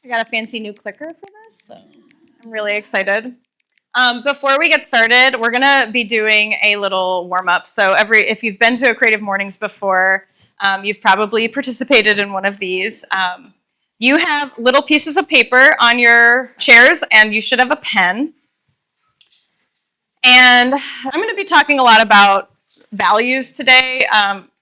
I got a fancy new clicker for this, so I'm really excited. Before we get started, we're gonna be doing a little warm-up. So if you've been to a Creative Mornings before, you've probably participated in one of these. You have little pieces of paper on your chairs, and you should have a pen. And I'm going to be talking a lot about values today,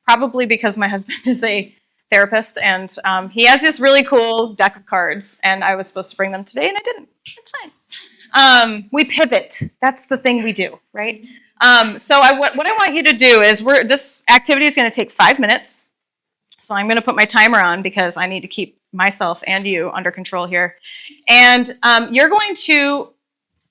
probably because my husband is a therapist, and he has this really cool deck of cards, and I was supposed to bring them today, and I didn't. It's fine. We pivot. That's the thing we do, right? So what I want you to do is, this activity is going to take 5 minutes. So I'm going to put my timer on because I need to keep myself and you under control here. And you're going to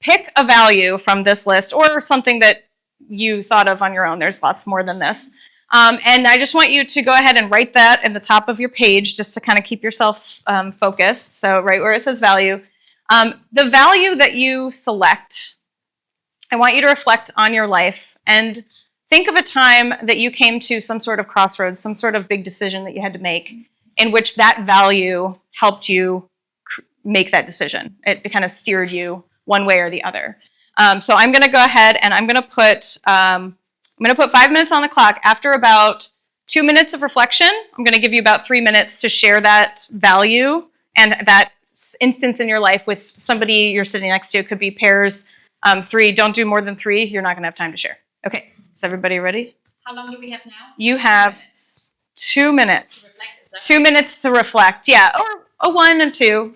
pick a value from this list or something that you thought of on your own. There's lots more than this. And I just want you to go ahead and write that in the top of your page just to kind of keep yourself focused. So right where it says value. The value that you select, I want you to reflect on your life and think of a time that you came to some sort of crossroads, some sort of big decision that you had to make in which that value helped you make that decision. It kind of steered you one way or the other. So I'm going to go ahead and I'm going to put 5 minutes on the clock. After about 2 minutes of reflection, I'm going to give you about 3 minutes to share that value and that instance in your life with somebody you're sitting next to. It could be pairs, 3. Don't do more than 3. You're not going to have time to share. Okay. Is everybody ready? How long do we have now? You have 2 minutes. 2 minutes to reflect. Yeah, or a 1 and 2.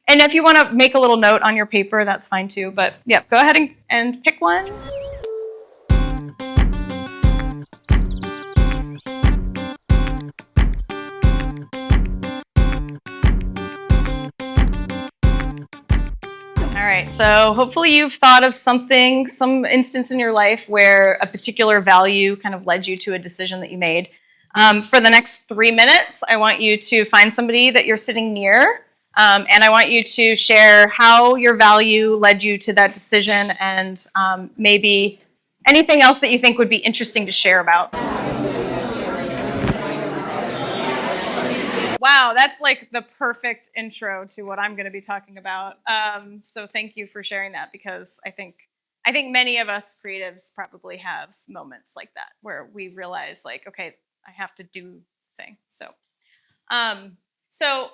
And if you want to make a little note on your paper, that's fine too. But yeah, go ahead and pick one. All right, so hopefully you've thought of some instance in your life where a particular value kind of led you to a decision that you made. For the next 3 minutes, I want you to find somebody that you're sitting near, and I want you to share how your value led you to that decision and maybe anything else that you think would be interesting to share about. Wow, that's like the perfect intro to what I'm going to be talking about. So thank you for sharing that, because I think many of us creatives probably have moments like that where we realize, like, okay, I have to do the thing. So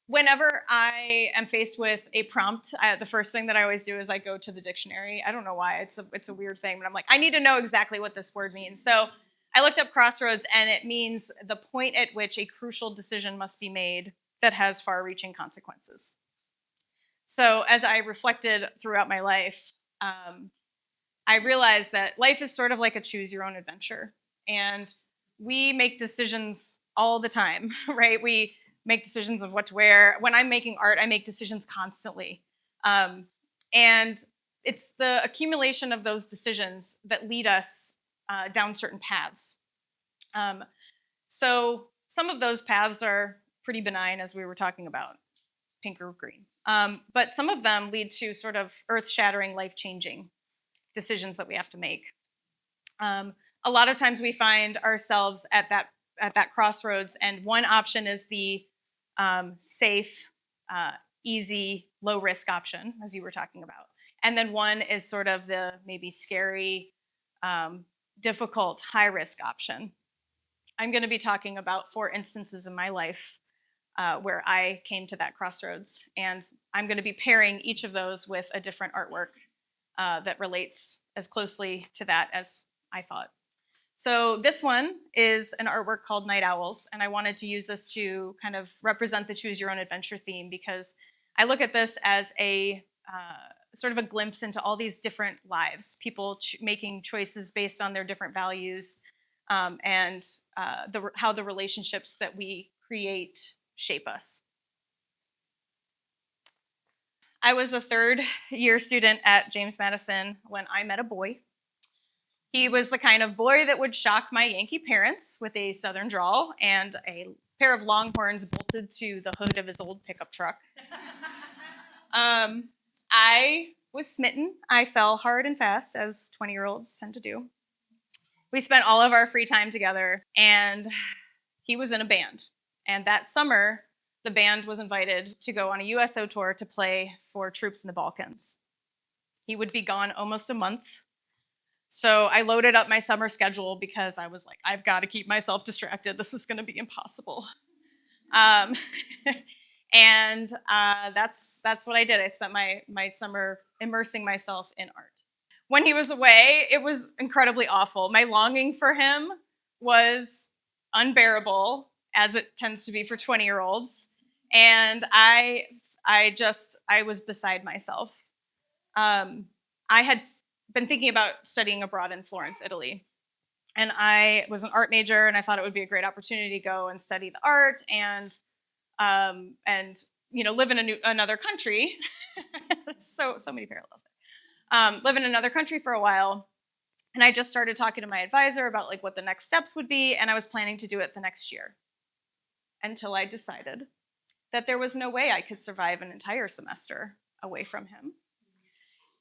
whenever I am faced with a prompt, the first thing that I always do is I go to the dictionary. I don't know why, it's a weird thing, but I'm like, I need to know exactly what this word means. So I looked up crossroads, and it means the point at which a crucial decision must be made that has far-reaching consequences. So as I reflected throughout my life, I realized that life is sort of like a choose-your-own-adventure, and we make decisions all the time, right? We make decisions of what to wear. When I'm making art, I make decisions constantly. And it's the accumulation of those decisions that lead us down certain paths. So some of those paths are pretty benign, as we were talking about, pink or green. But some of them lead to sort of earth-shattering, life-changing decisions that we have to make. A lot of times we find ourselves at that crossroads, and one option is the safe, easy, low-risk option, as you were talking about. And then one is sort of the maybe scary, difficult, high-risk option. I'm going to be talking about 4 instances in my life where I came to that crossroads, and I'm going to be pairing each of those with a different artwork that relates as closely to that as I thought. So this one is an artwork called Night Owls, and I wanted to use this to kind of represent the Choose Your Own Adventure theme, because I look at this as a sort of a glimpse into all these different lives, people making choices based on their different values, and how the relationships that we create shape us. I was a 3rd-year student at James Madison when I met a boy. He was the kind of boy that would shock my Yankee parents with a Southern drawl and a pair of Longhorns bolted to the hood of his old pickup truck. I was smitten. I fell hard and fast, as 20-year-olds tend to do. We spent all of our free time together, and he was in a band. And that summer, the band was invited to go on a USO tour to play for troops in the Balkans. He would be gone almost a month. So I loaded up my summer schedule because I was like, I've got to keep myself distracted. This is going to be impossible. And that's what I did. I spent my summer immersing myself in art. When he was away, it was incredibly awful. My longing for him was unbearable, as it tends to be for 20-year-olds. And I was beside myself. I had been thinking about studying abroad in Florence, Italy. And I was an art major, and I thought it would be a great opportunity to go and study the art and live in another country. so many parallels there. Live in another country for a while. And I just started talking to my advisor about like what the next steps would be, and I was planning to do it the next year. Until I decided that there was no way I could survive an entire semester away from him.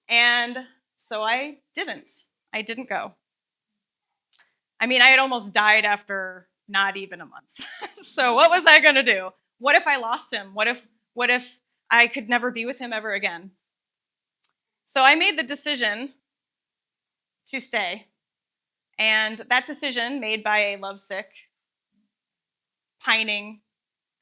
And so I didn't go. I mean, I had almost died after not even a month. So what was I going to do? What if I lost him? What if I could never be with him ever again? So I made the decision to stay. And that decision, made by a lovesick, pining,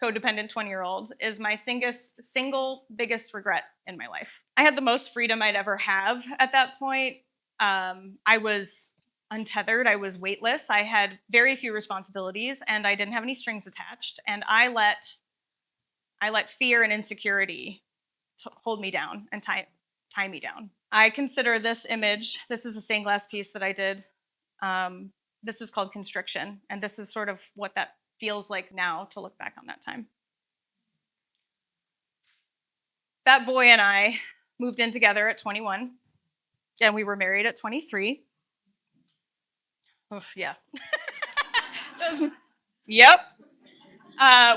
codependent 20-year-old, is my single biggest regret in my life. I had the most freedom I'd ever have at that point. I was untethered. I was weightless. I had very few responsibilities, and I didn't have any strings attached. And I let fear and insecurity hold me down and tie me down. I consider this image, this is a stained glass piece that I did. This is called constriction, and this is sort of what that feels like now to look back on that time. That boy and I moved in together at 21, and we were married at 23. Oof, yeah. Yep.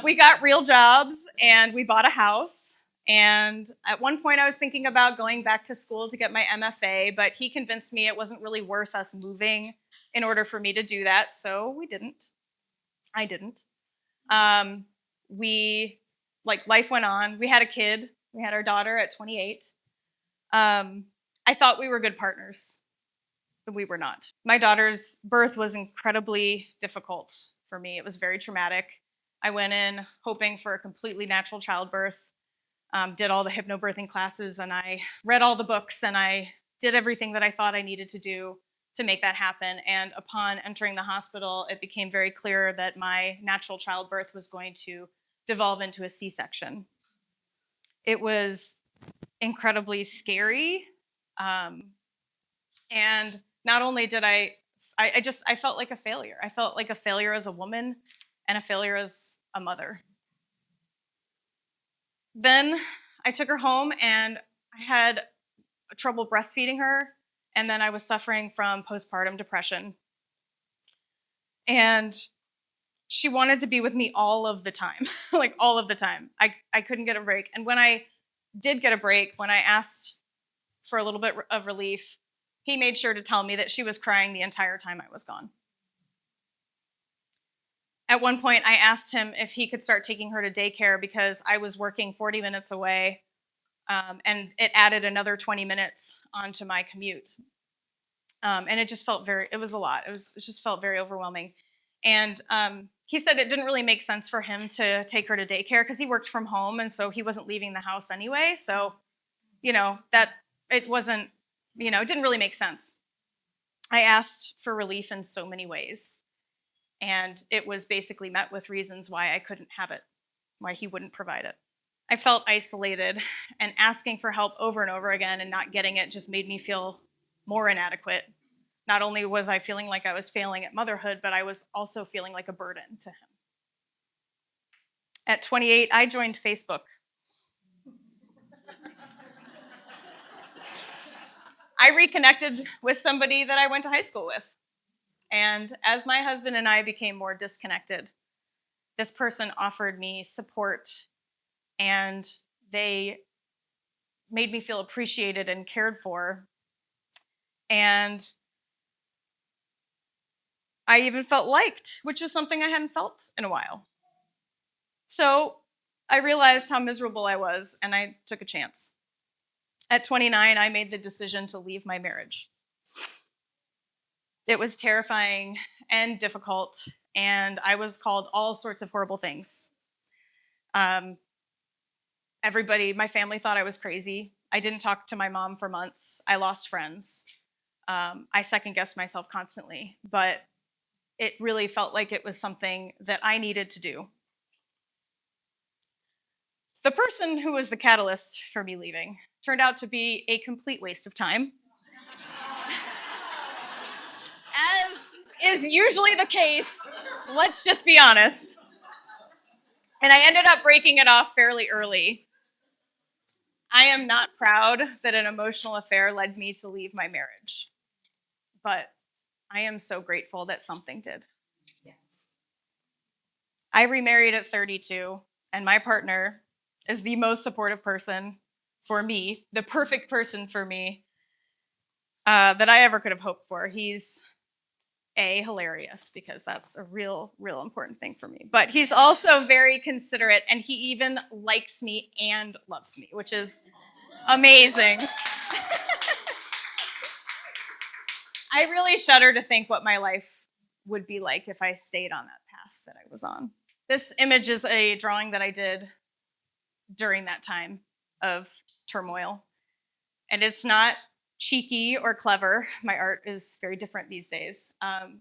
We got real jobs, and we bought a house. And at one point, I was thinking about going back to school to get my MFA, but he convinced me it wasn't really worth us moving in order for me to do that, so we didn't. I didn't. Life went on. We had a kid. We had our daughter at 28. I thought we were good partners, but we were not. My daughter's birth was incredibly difficult for me. It was very traumatic. I went in hoping for a completely natural childbirth, did all the hypnobirthing classes, and I read all the books, and I did everything that I thought I needed to do to make that happen. And upon entering the hospital, it became very clear that my natural childbirth was going to devolve into a C-section. It was incredibly scary. And not only did I felt like a failure. I felt like a failure as a woman and a failure as a mother. Then I took her home, and I had trouble breastfeeding her, and then I was suffering from postpartum depression. And she wanted to be with me all of the time, like all of the time. I couldn't get a break. And when I did get a break, when I asked for a little bit of relief, he made sure to tell me that she was crying the entire time I was gone. At one point, I asked him if he could start taking her to daycare because I was working 40 minutes away, and it added another 20 minutes onto my commute. And it just felt it was a lot. It just felt very overwhelming. And he said it didn't really make sense for him to take her to daycare because he worked from home, and so he wasn't leaving the house anyway. So, that it wasn't, it didn't really make sense. I asked for relief in so many ways, and it was basically met with reasons why I couldn't have it, why he wouldn't provide it. I felt isolated, and asking for help over and over again and not getting it just made me feel more inadequate. Not only was I feeling like I was failing at motherhood, but I was also feeling like a burden to him. At 28, I joined Facebook. I reconnected with somebody that I went to high school with. And as my husband and I became more disconnected, this person offered me support, and they made me feel appreciated and cared for. And I even felt liked, which is something I hadn't felt in a while. So I realized how miserable I was, and I took a chance. At 29, I made the decision to leave my marriage. It was terrifying and difficult, and I was called all sorts of horrible things. Um, my family thought I was crazy. I didn't talk to my mom for months. I lost friends. I second guessed myself constantly, but it really felt like it was something that I needed to do. The person who was the catalyst for me leaving turned out to be a complete waste of time. As is usually the case, let's just be honest. And I ended up breaking it off fairly early. I am not proud that an emotional affair led me to leave my marriage, but I am so grateful that something did. Yes. I remarried at 32, and my partner is the most supportive person for me, the perfect person for me that I ever could have hoped for. He's hilarious, because that's a real important thing for me. But he's also very considerate, and he even likes me and loves me, which is amazing. I really shudder to think what my life would be like if I stayed on that path that I was on. This image is a drawing that I did during that time of turmoil. And it's not cheeky or clever. My art is very different these days.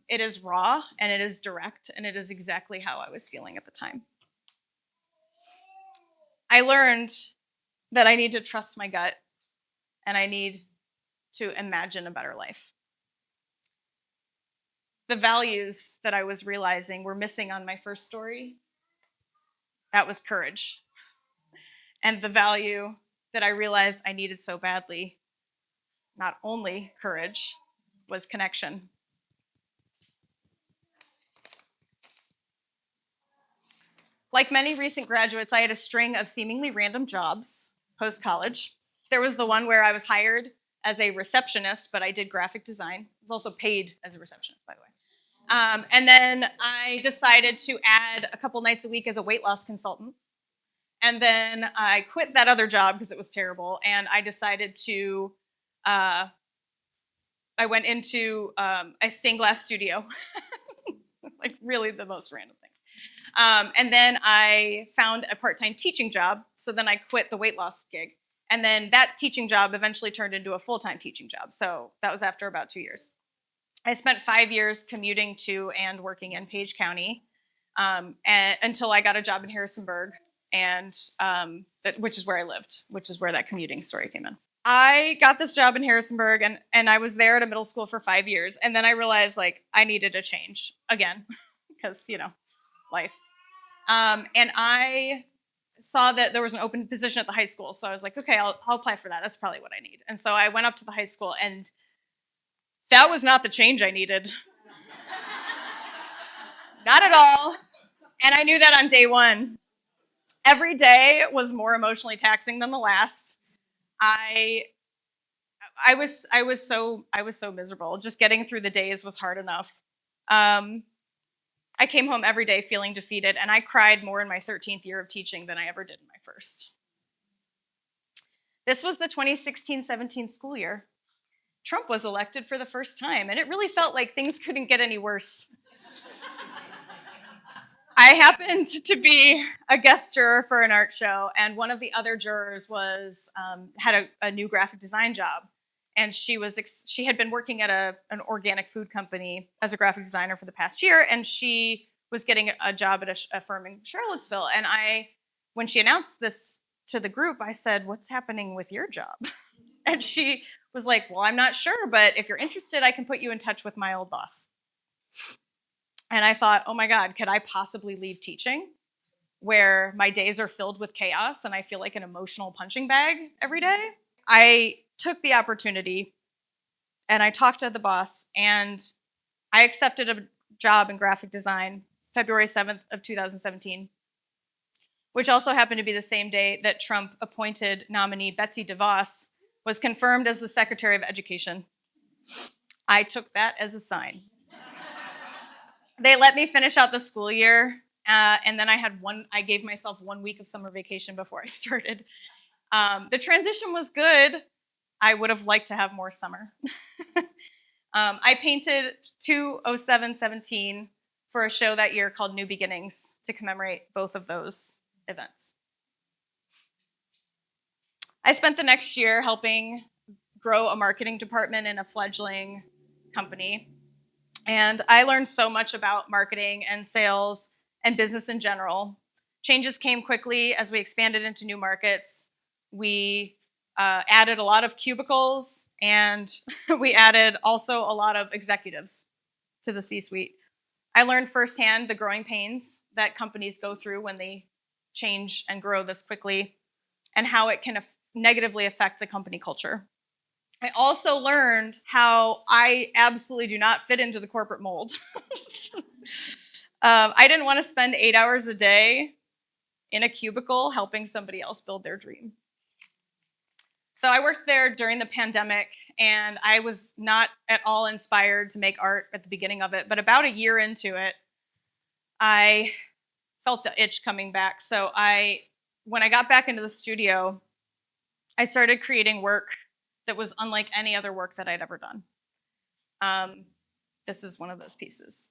It is raw, and it is direct, and it is exactly how I was feeling at the time. I learned that I need to trust my gut, and I need to imagine a better life. The values that I was realizing were missing on my first story, that was courage. And the value that I realized I needed so badly, not only courage, was connection. Like many recent graduates, I had a string of seemingly random jobs post-college. There was the one where I was hired as a receptionist, but I did graphic design. I was also paid as a receptionist, by the way. And then I decided to add a couple nights a week as a weight loss consultant. And then I quit that other job because it was terrible. And I decided to, I went into a stained glass studio, like really the most random thing. And then I found a part-time teaching job. So then I quit the weight loss gig. And then that teaching job eventually turned into a full-time teaching job. So that was after about 2 years. I spent 5 years commuting to and working in Page County until I got a job in Harrisonburg, and which is where I lived, which is where that commuting story came in. I got this job in Harrisonburg, and I was there at a middle school for 5 years. And then I realized, like, I needed a change again because, life. And I saw that there was an open position at the high school. So I was like, okay, I'll apply for that. That's probably what I need. And so I went up to the high school, and that was not the change I needed. Not at all. And I knew that on day one. Every day was more emotionally taxing than the last. I was so miserable. Just getting through the days was hard enough. I came home every day feeling defeated, and I cried more in my 13th year of teaching than I ever did in my first. This was the 2016-17 school year. Trump was elected for the first time, and it really felt like things couldn't get any worse. I happened to be a guest juror for an art show, and one of the other jurors had a new graphic design job, and she had been working at an organic food company as a graphic designer for the past year, and she was getting a job at a firm in Charlottesville. And when she announced this to the group, I said, "What's happening with your job?" And she was like, "Well, I'm not sure, but if you're interested, I can put you in touch with my old boss." And I thought, oh my God, could I possibly leave teaching where my days are filled with chaos and I feel like an emotional punching bag every day? I took the opportunity and I talked to the boss, and I accepted a job in graphic design February 7th of 2017, which also happened to be the same day that Trump appointed nominee Betsy DeVos was confirmed as the Secretary of Education. I took that as a sign. They let me finish out the school year And then I gave myself 1 week of summer vacation before I started. The transition was good. I would have liked to have more summer. I painted 2/07/17 for a show that year called New Beginnings to commemorate both of those events. I spent the next year helping grow a marketing department in a fledgling company. And I learned so much about marketing and sales and business in general. Changes came quickly as we expanded into new markets. We added a lot of cubicles, and we added also a lot of executives to the C-suite. I learned firsthand the growing pains that companies go through when they change and grow this quickly, and how it can negatively affect the company culture. I also learned how I absolutely do not fit into the corporate mold. I didn't want to spend 8 hours a day in a cubicle helping somebody else build their dream. So I worked there during the pandemic, and I was not at all inspired to make art at the beginning of it. But about a year into it, I felt the itch coming back. So when I got back into the studio, I started creating work that was unlike any other work that I'd ever done. This is one of those pieces.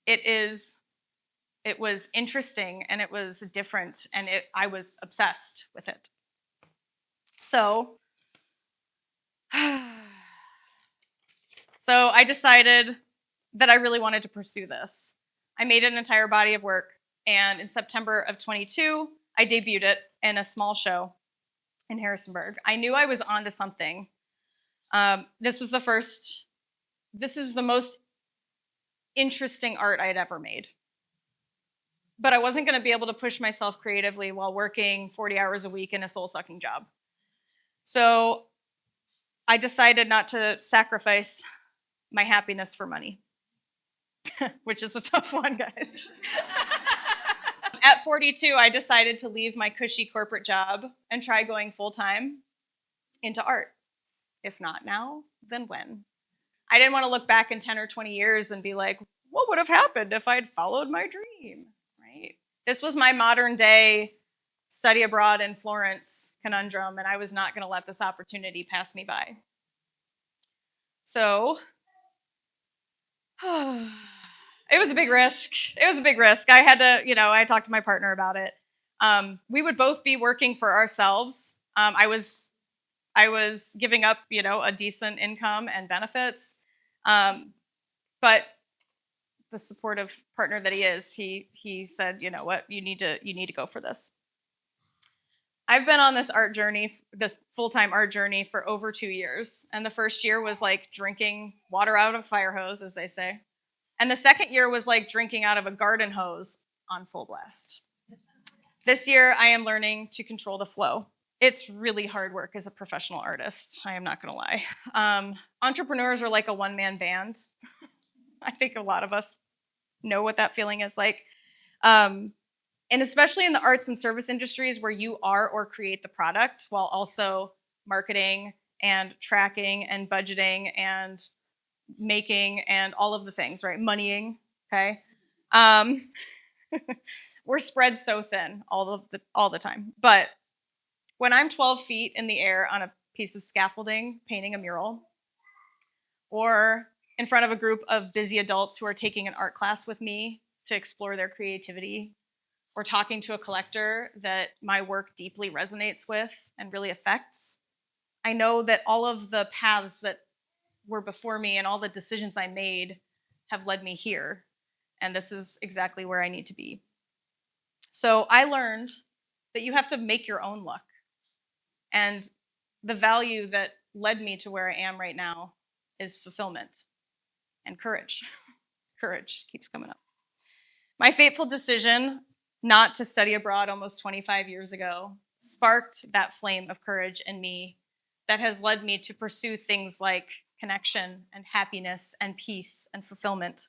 It was interesting, and it was different, and I was obsessed with it. So I decided that I really wanted to pursue this. I made an entire body of work, and in September of 22, I debuted it in a small show in Harrisonburg. I knew I was onto something. This is the most interesting art I had ever made. But I wasn't going to be able to push myself creatively while working 40 hours a week in a soul-sucking job. So I decided not to sacrifice my happiness for money, which is a tough one, guys. At 42, I decided to leave my cushy corporate job and try going full-time into art. If not now, then when? I didn't want to look back in 10 or 20 years and be like, what would have happened if I'd followed my dream, right? This was my modern day study abroad in Florence conundrum, and I was not going to let this opportunity pass me by. So it was a big risk. I had to, I talked to my partner about it. We would both be working for ourselves. I was giving up, a decent income and benefits. But the supportive partner that he is, he said, you know what, you need to go for this. I've been on this full-time art journey for over 2 years. And the first year was like drinking water out of a fire hose, as they say. And the second year was like drinking out of a garden hose on full blast. This year, I am learning to control the flow. It's really hard work as a professional artist. I am not going to lie. Entrepreneurs are like a one-man band. I think a lot of us know what that feeling is like. And especially in the arts and service industries where you are or create the product while also marketing and tracking and budgeting and making and all of the things, right? Moneying, okay? We're spread so thin all the time. But when I'm 12 feet in the air on a piece of scaffolding painting a mural, or in front of a group of busy adults who are taking an art class with me to explore their creativity, or talking to a collector that my work deeply resonates with and really affects, I know that all of the paths that were before me and all the decisions I made have led me here. And this is exactly where I need to be. So I learned that you have to make your own luck. And the value that led me to where I am right now is fulfillment and courage. Courage keeps coming up. My fateful decision not to study abroad almost 25 years ago sparked that flame of courage in me that has led me to pursue things like connection and happiness and peace and fulfillment.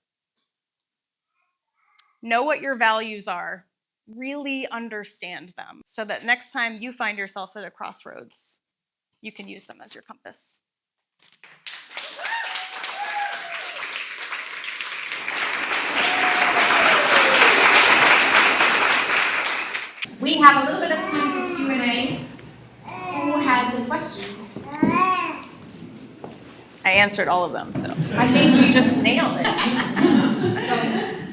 Know what your values are. Really understand them so that next time you find yourself at a crossroads, you can use them as your compass. we have a little bit of time for Q&A. Who has a question? I answered all of them, so. I think you just nailed it.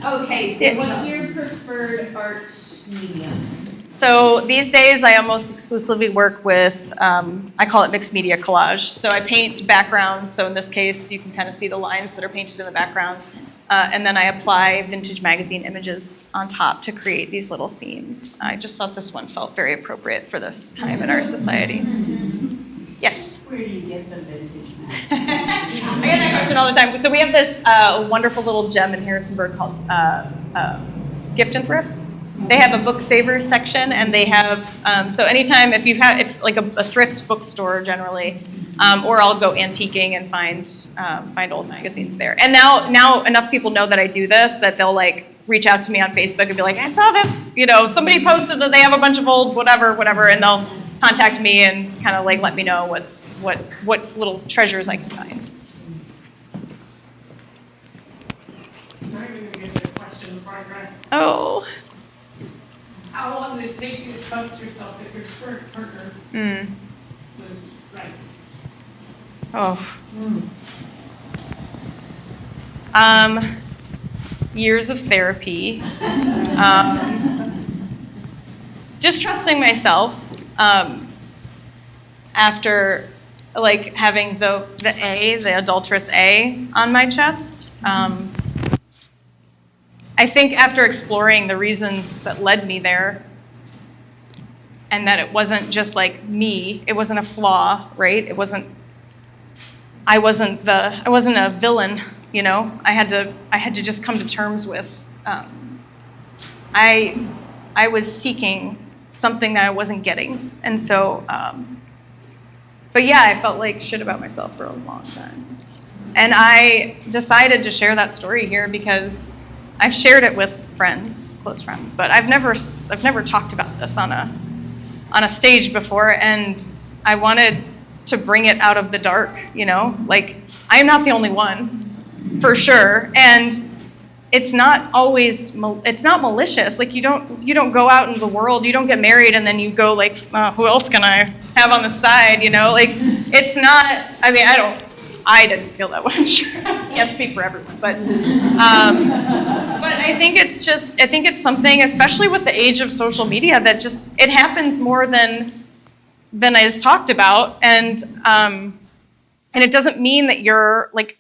Okay, what's your preferred art medium? So these days I almost exclusively work with, I call it mixed media collage. So I paint backgrounds, so in this case you can kind of see the lines that are painted in the background. And then I apply vintage magazine images on top to create these little scenes. I just thought this one felt very appropriate for this time in our society. Yes? Where do you get the vintage magazine? I get that question all the time. So we have this wonderful little gem in Harrisonburg called Gift and Thrift. They have a book savers section, and they have so anytime if like a thrift bookstore generally, or I'll go antiquing and find old magazines there. And now enough people know that I do this that they'll like reach out to me on Facebook and be like, I saw this, somebody posted that they have a bunch of old whatever, and they'll contact me and kind of like let me know what little treasures I can find. I'm going to get to the question before I grab. Oh. How long did it take you to trust yourself that your current partner was right? Oh. Years of therapy. Just trusting myself. After like having the adulterous A on my chest. I think after exploring the reasons that led me there, and that it wasn't just like me, it wasn't a flaw, right? I wasn't a villain, I had to just come to terms with, I was seeking something that I wasn't getting. And so, but yeah, I felt like shit about myself for a long time. And I decided to share that story here because I've shared it with friends, close friends, but I've never talked about this on a stage before, and I wanted to bring it out of the dark, like I'm not the only one, for sure, and it's not malicious. Like you don't go out in the world, you don't get married and then you go like, who else can I have on the side, like it's not. I mean, I didn't feel that way. I'm sure I can't speak for everyone, but I think it's something, especially with the age of social media, that just it happens more than is talked about, and it doesn't mean that you're like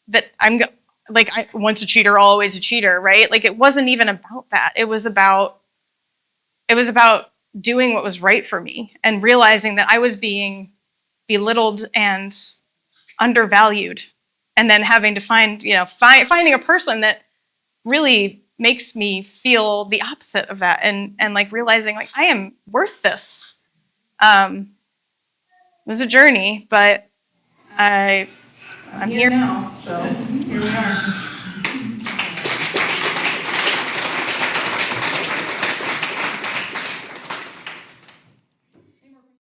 that. I once a cheater, always a cheater, right? Like it wasn't even about that. It was about doing what was right for me and realizing that I was being belittled and undervalued, and then having to finding a person that really makes me feel the opposite of that, and like realizing like I am worth this. It was a journey, but I'm here now, so here we are.